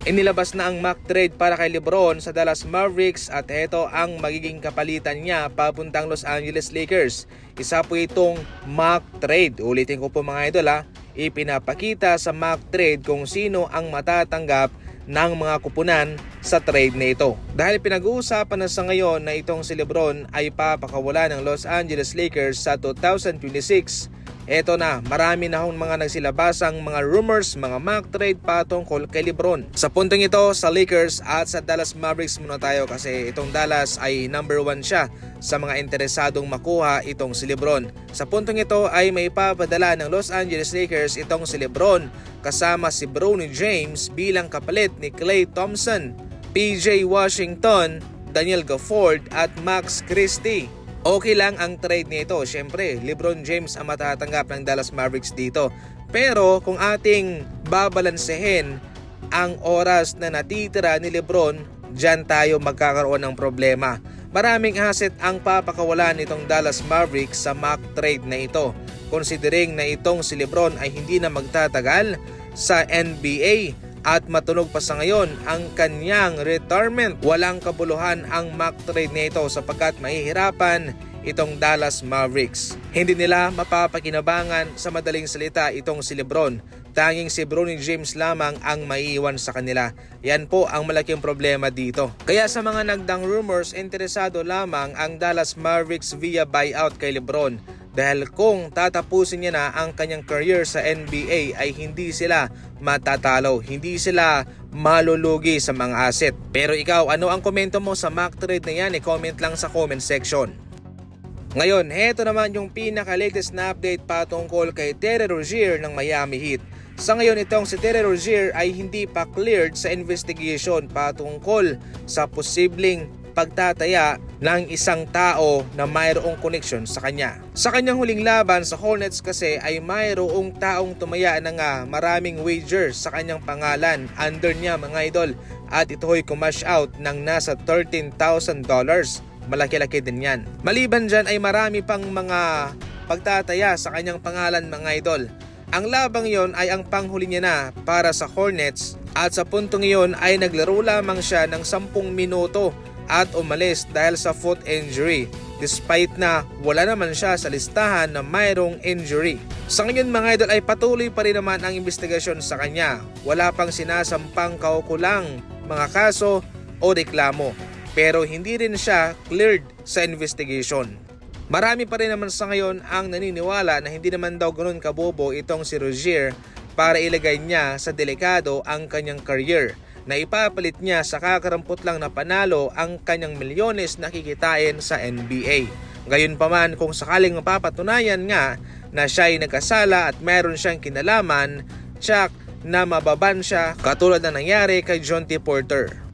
Inilabas na ang mock trade para kay LeBron sa Dallas Mavericks at ito ang magiging kapalitan niya papuntang Los Angeles Lakers. Isa po itong mock trade. Ulitin ko po mga idol ipinapakita sa mock trade kung sino ang matatanggap ng mga kupunan sa trade na ito. Dahil pinag-uusapan na sa ngayon na itong si LeBron ay papakawala ng Los Angeles Lakers sa 2026. Eto na, marami na hong mga nagsilabasang mga rumors, mga mock trade patungkol kay LeBron. Sa puntong ito, sa Lakers at sa Dallas Mavericks muna tayo kasi itong Dallas ay number 1 siya sa mga interesadong makuha itong si LeBron. Sa puntong ito ay may papadala ng Los Angeles Lakers itong si LeBron kasama si Bronny James bilang kapalit ni Klay Thompson, PJ Washington, Daniel Gafford at Max Christie. Okay lang ang trade nito. Siyempre, LeBron James ang matatanggap ng Dallas Mavericks dito. Pero kung ating babalansehin ang oras na natitira ni LeBron, dyan tayo magkakaroon ng problema. Maraming asset ang papakawalan nitong Dallas Mavericks sa mock trade na ito. Considering na itong si LeBron ay hindi na magtatagal sa NBA at matunog pa sa ngayon ang kanyang retirement. Walang kabuluhan ang mock trade nito sapagkat mahihirapan itong Dallas Mavericks. Hindi nila mapapakinabangan sa madaling salita itong si LeBron. Tanging si Bronny James lamang ang maiiwan sa kanila. Yan po ang malaking problema dito. Kaya sa mga nagdang rumors, interesado lamang ang Dallas Mavericks via buyout kay LeBron. Dahil kung tatapusin niya na ang kanyang career sa NBA ay hindi sila matatalo, hindi sila malulugi sa mga asset. Pero ikaw, ano ang komento mo sa mock trade na yan? I-comment lang sa comment section. Ngayon, heto naman yung pinaka-latest na update patungkol kay Terry Rozier ng Miami Heat. Sa ngayon itong si Terry Rozier ay hindi pa cleared sa investigation patungkol sa posibleng pagtataya ng isang tao na mayroong connection sa kanya. Sa kanyang huling laban sa Hornets kasi ay mayroong taong tumaya ng maraming wager sa kanyang pangalan under niya mga idol at ito ay kumash out ng nasa $13,000. Malaki-laki din yan. Maliban dyan ay marami pang mga pagtataya sa kanyang pangalan mga idol. Ang labang yon ay ang panghuli niya na para sa Hornets at sa puntong iyon ay naglaro lamang siya ng 10 minuto at umalis dahil sa foot injury despite na wala naman siya sa listahan na mayroong injury. Sa ngayon mga idol ay patuloy pa rin naman ang investigasyon sa kanya. Wala pang sinasampang kaukulang mga kaso o reklamo pero hindi rin siya cleared sa investigation. Marami pa rin naman sa ngayon ang naniniwala na hindi naman daw ganoon kabobo itong si Rozier para ilagay niya sa delikado ang kanyang career na ipapalit niya sa kakarampot lang na panalo ang kanyang milyones na kikitain sa NBA. Gayunpaman kung sakaling mapapatunayan nga na siya ay nagkasala at meron siyang kinalaman, tsak na mababan siya katulad na nangyari kay Jontay Porter.